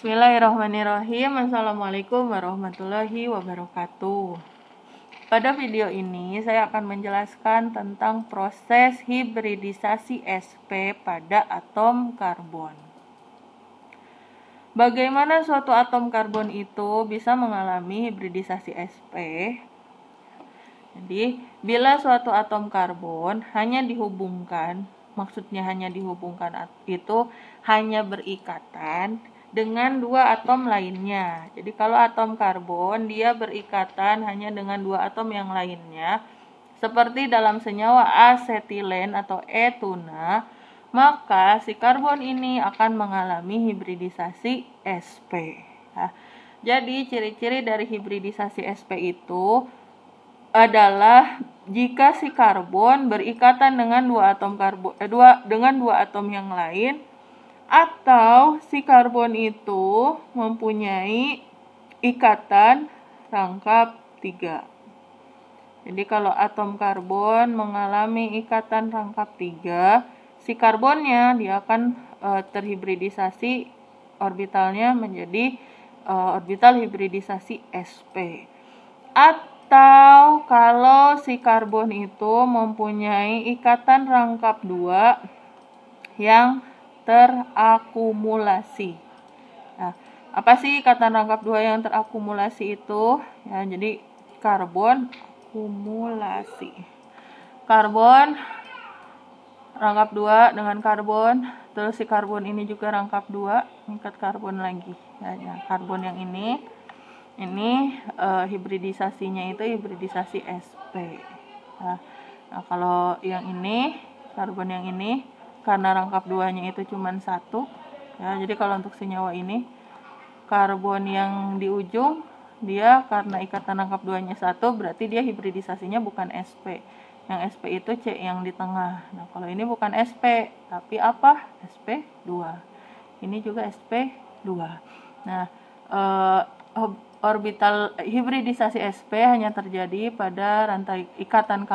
Bismillahirrahmanirrahim. Assalamualaikum warahmatullahi wabarakatuh. Pada video ini saya akan menjelaskan tentang proses hibridisasi sp pada atom karbon. Bagaimana suatu atom karbon itu bisa mengalami hibridisasi sp? Jadi, bila suatu atom karbon hanya dihubungkan, maksudnya hanya dihubungkan itu hanya berikatan dengan dua atom lainnya. Jadi kalau atom karbon dia berikatan hanya dengan dua atom yang lainnya, seperti dalam senyawa asetilen atau etuna, maka si karbon ini akan mengalami hibridisasi sp. Nah, jadi ciri-ciri dari hibridisasi sp itu adalah jika si karbon berikatan dengan dua atom yang lain, atau si karbon itu mempunyai ikatan rangkap 3. Jadi kalau atom karbon mengalami ikatan rangkap 3, si karbonnya dia akan terhibridisasi orbitalnya menjadi orbital hibridisasi sp. Atau kalau si karbon itu mempunyai ikatan rangkap 2 yang terakumulasi. Nah, apa sih ikatan rangkap 2 yang terakumulasi itu? Ya, jadi karbon akumulasi. Karbon rangkap 2 dengan karbon, terus si karbon ini juga rangkap 2, ikat karbon lagi. Ya, karbon yang ini hibridisasinya itu hibridisasi sp. Nah, kalau yang ini, karbon yang ini karena rangkap 2-nya itu cuma 1, ya, jadi kalau untuk senyawa ini karbon yang di ujung dia karena ikatan rangkap 2-nya 1, berarti dia hibridisasinya bukan sp. Yang sp itu C yang di tengah. Nah, kalau ini bukan sp, tapi apa? sp2. Ini juga sp2. Nah, orbital hibridisasi sp hanya terjadi pada rantai ikatan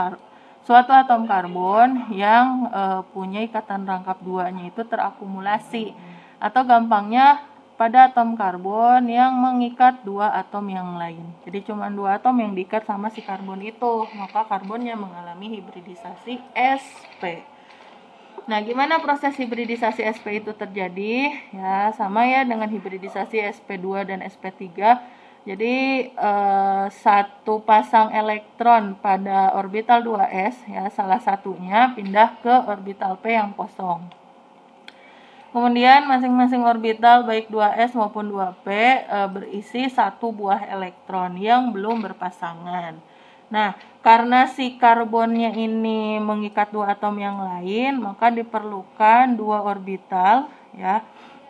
suatu atom karbon yang punya ikatan rangkap 2-nya itu terakumulasi, atau gampangnya pada atom karbon yang mengikat dua atom yang lain. Jadi cuma dua atom yang diikat sama si karbon itu, maka karbonnya mengalami hibridisasi sp. Nah, gimana proses hibridisasi sp itu terjadi? Ya, sama ya dengan hibridisasi sp2 dan sp3. Jadi satu pasang elektron pada orbital 2s, ya, salah satunya pindah ke orbital p yang kosong. Kemudian masing-masing orbital baik 2s maupun 2p berisi satu buah elektron yang belum berpasangan. Nah, karena si karbonnya ini mengikat dua atom yang lain, maka diperlukan dua orbital, ya,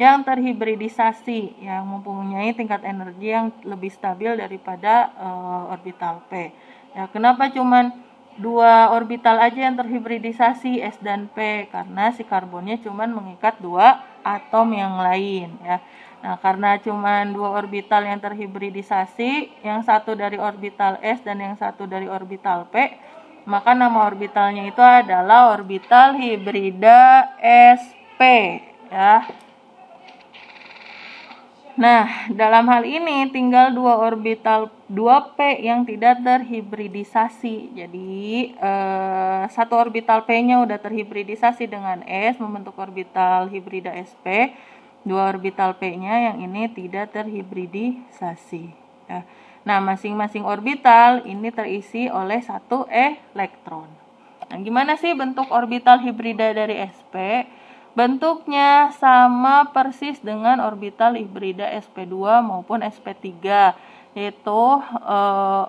yang terhibridisasi, yang mempunyai tingkat energi yang lebih stabil daripada orbital p. Ya, kenapa cuman dua orbital aja yang terhibridisasi, S dan P? Karena si karbonnya cuman mengikat dua atom yang lain, ya. Nah, karena cuman dua orbital yang terhibridisasi, yang satu dari orbital S dan yang satu dari orbital P, maka nama orbitalnya itu adalah orbital hibrida sp, ya. Nah, dalam hal ini tinggal dua orbital 2p yang tidak terhibridisasi. Jadi satu orbital p-nya udah terhibridisasi dengan S membentuk orbital hibrida sp. Dua orbital p-nya yang ini tidak terhibridisasi. Ya. Nah, masing-masing orbital ini terisi oleh satu elektron. Nah, gimana sih bentuk orbital hibrida dari sp? Bentuknya sama persis dengan orbital hibrida sp2 maupun sp3, yaitu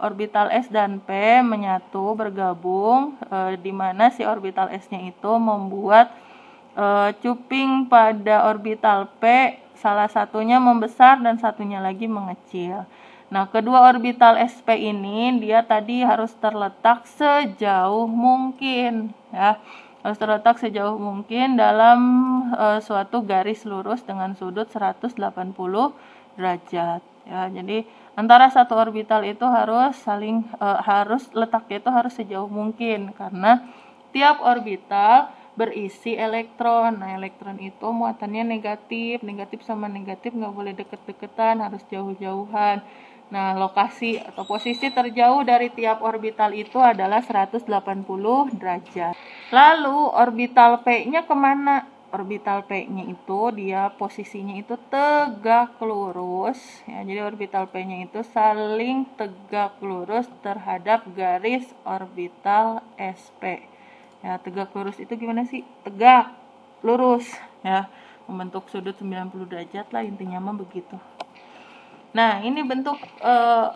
orbital S dan P menyatu bergabung, di mana si orbital S-nya itu membuat cuping pada orbital P, salah satunya membesar dan satunya lagi mengecil. Nah, kedua orbital sp ini dia tadi harus terletak sejauh mungkin, ya. Harus terletak sejauh mungkin dalam suatu garis lurus dengan sudut 180 derajat. Ya, jadi antara satu orbital itu harus letaknya itu harus sejauh mungkin, karena tiap orbital berisi elektron. Nah, elektron itu muatannya negatif. Negatif sama negatif nggak boleh deket-deketan, harus jauh-jauhan. Nah, lokasi atau posisi terjauh dari tiap orbital itu adalah 180 derajat. Lalu orbital P-nya kemana? Orbital P-nya itu dia posisinya itu tegak lurus. Ya, jadi orbital P-nya itu saling tegak lurus terhadap garis orbital SP. Ya, tegak lurus itu gimana sih? Tegak lurus. Ya, membentuk sudut 90 derajat lah, intinya mah begitu. Nah, ini bentuk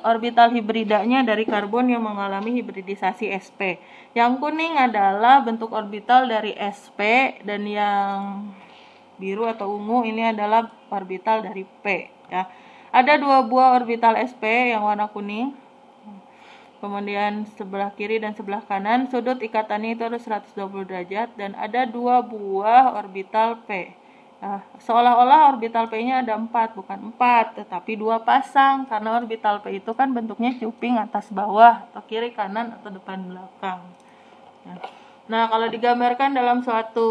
orbital hibridanya dari karbon yang mengalami hibridisasi sp. Yang kuning adalah bentuk orbital dari sp, dan yang biru atau ungu ini adalah orbital dari p. Ya. Ada 2 buah orbital sp yang warna kuning. Kemudian sebelah kiri dan sebelah kanan sudut ikatannya itu harus 120 derajat, dan ada 2 buah orbital p. Nah, seolah-olah orbital P-nya ada 4, bukan 4, tetapi 2 pasang, karena orbital P itu kan bentuknya cuping atas bawah, atau kiri kanan, atau depan belakang. Nah, kalau digambarkan dalam suatu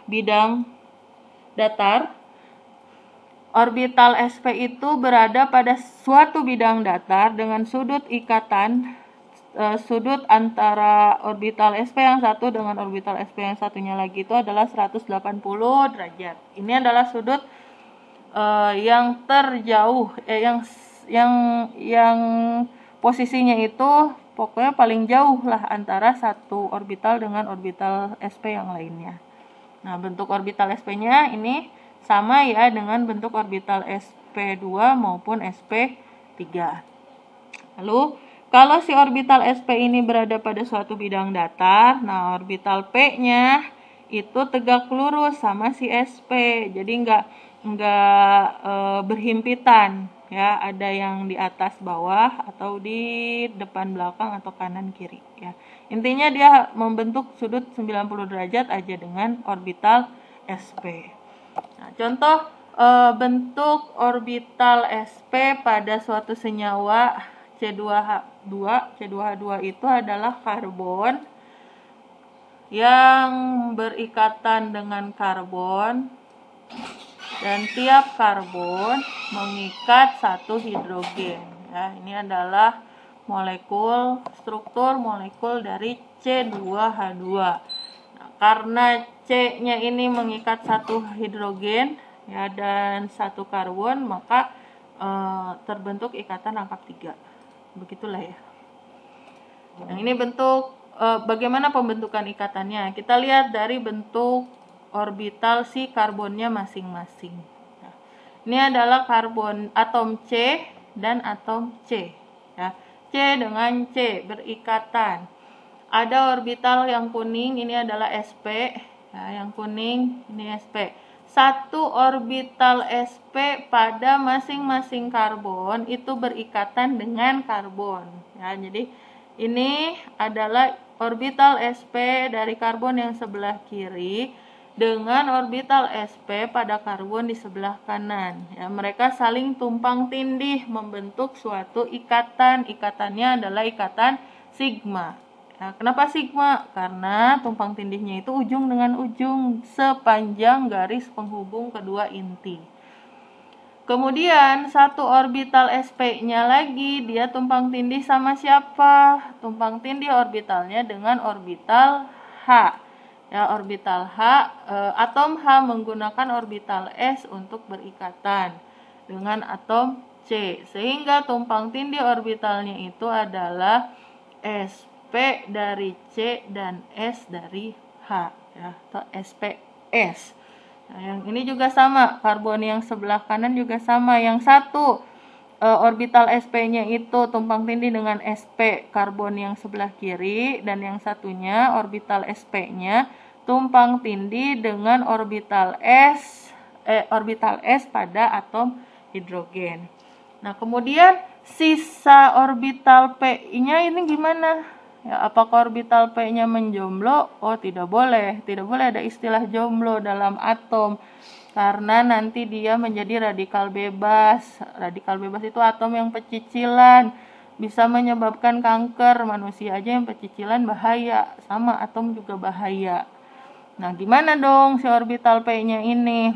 bidang datar, orbital SP itu berada pada suatu bidang datar dengan sudut ikatan sudut antara orbital SP yang satu dengan orbital SP yang satunya lagi itu adalah 180 derajat. Ini adalah sudut yang terjauh, yang posisinya itu pokoknya paling jauh lah antara satu orbital dengan orbital SP yang lainnya. Nah, bentuk orbital SP-nya ini sama ya dengan bentuk orbital SP2 maupun SP3. Lalu kalau si orbital SP ini berada pada suatu bidang datar, nah orbital P-nya itu tegak lurus sama si SP. Jadi enggak berhimpitan ya, ada yang di atas bawah atau di depan belakang atau kanan kiri ya. Intinya dia membentuk sudut 90 derajat aja dengan orbital SP. Nah, contoh bentuk orbital SP pada suatu senyawa C2H2. C2H2 itu adalah karbon yang berikatan dengan karbon, dan tiap karbon mengikat satu hidrogen. Ya, ini adalah struktur molekul dari C2H2. Nah, karena C-nya ini mengikat satu hidrogen ya dan satu karbon, maka terbentuk ikatan rangkap 3. Begitulah ya. Nah, ini bentuk bagaimana pembentukan ikatannya. Kita lihat dari bentuk orbital si karbonnya masing-masing. Nah, ini adalah karbon atom C dan atom C. Ya. C dengan C berikatan. Ada orbital yang kuning, ini adalah SP. Ya, yang kuning ini SP. Satu orbital SP pada masing-masing karbon itu berikatan dengan karbon. Ya, jadi ini adalah orbital SP dari karbon yang sebelah kiri dengan orbital SP pada karbon di sebelah kanan. Ya, mereka saling tumpang tindih membentuk suatu ikatan. Ikatannya adalah ikatan sigma. Nah, kenapa sigma? Karena tumpang tindihnya itu ujung dengan ujung sepanjang garis penghubung kedua inti. Kemudian satu orbital SP-nya lagi dia tumpang tindih sama siapa? Tumpang tindih orbitalnya dengan orbital H. Ya, orbital H, atom H menggunakan orbital S untuk berikatan dengan atom C. Sehingga tumpang tindih orbitalnya itu adalah SP dari C dan S dari H ya, atau SPS. Nah, yang ini juga sama, karbon yang sebelah kanan juga sama. Yang satu orbital SP-nya itu tumpang tindih dengan SP karbon yang sebelah kiri, dan yang satunya orbital SP-nya tumpang tindih dengan orbital S pada atom hidrogen. Nah, kemudian sisa orbital P-nya ini gimana? Ya, apakah orbital P-nya menjomblo? Oh, tidak boleh. Tidak boleh ada istilah jomblo dalam atom. Karena nanti dia menjadi radikal bebas. Radikal bebas itu atom yang pecicilan. Bisa menyebabkan kanker. Manusia aja yang pecicilan bahaya. Sama atom juga bahaya. Nah, gimana dong si orbital P-nya ini?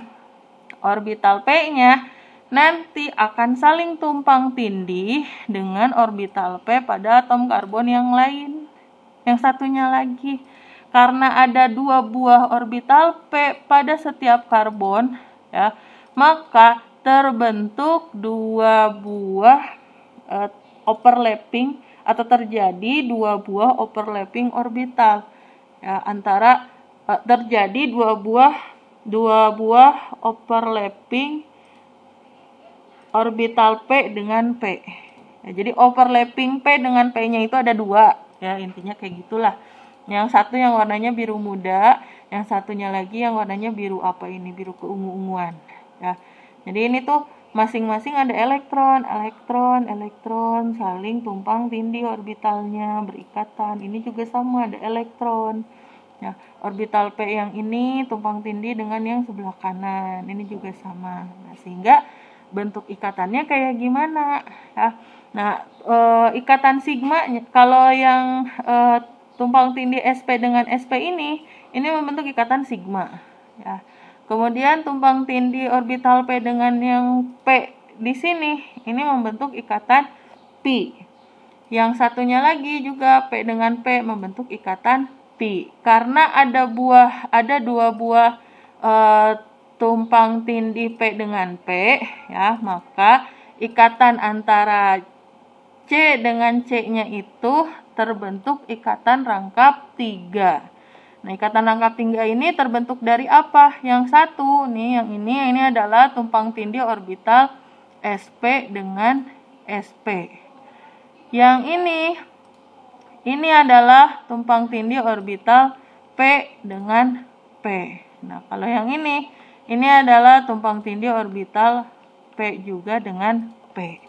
Orbital P-nya nanti akan saling tumpang tindih dengan orbital P pada atom karbon yang lain. Yang satunya lagi. Karena ada 2 buah orbital P pada setiap karbon, ya, maka terbentuk 2 buah overlapping atau terjadi 2 buah overlapping orbital. Ya, antara terjadi 2 buah overlapping orbital P dengan P. Ya, jadi overlapping P dengan P-nya itu ada 2. Ya, intinya kayak gitulah. Yang satu yang warnanya biru muda, yang satunya lagi yang warnanya biru apa ini? Biru keungu-unguan. Ya. Jadi ini tuh masing-masing ada elektron saling tumpang tindih orbitalnya, berikatan. Ini juga sama, ada elektron. Ya, orbital P yang ini tumpang tindih dengan yang sebelah kanan. Ini juga sama. Nah, sehingga bentuk ikatannya kayak gimana? Ya. Nah, ikatan sigma kalau yang tumpang tindih SP dengan SP ini membentuk ikatan sigma. Ya. Kemudian tumpang tindih orbital P dengan yang P di sini ini membentuk ikatan pi. Yang satunya lagi juga P dengan P membentuk ikatan pi. Karena ada 2 buah tumpang tindih P dengan P, ya, maka ikatan antara C dengan C-nya itu terbentuk ikatan rangkap 3. Nah, ikatan rangkap 3 ini terbentuk dari apa? Yang satu nih, yang ini adalah tumpang tindih orbital SP dengan SP. Yang ini adalah tumpang tindih orbital P dengan P. Nah, kalau yang ini adalah tumpang tindih orbital P juga dengan P.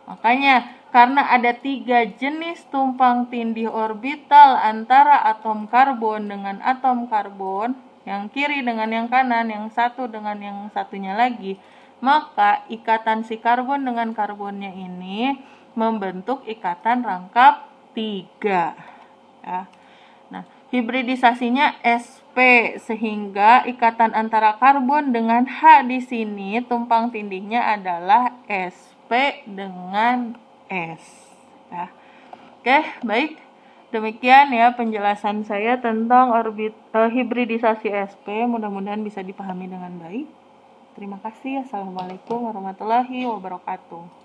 Makanya karena ada 3 jenis tumpang tindih orbital antara atom karbon dengan atom karbon, yang kiri dengan yang kanan, yang satu dengan yang satunya lagi, maka ikatan si karbon dengan karbonnya ini membentuk ikatan rangkap 3. Ya. Nah, hibridisasinya SP, sehingga ikatan antara karbon dengan H di sini tumpang tindihnya adalah SP dengan S. Ya. Oke, baik. Demikian ya penjelasan saya tentang hibridisasi SP. Mudah-mudahan bisa dipahami dengan baik. Terima kasih. Assalamualaikum warahmatullahi wabarakatuh.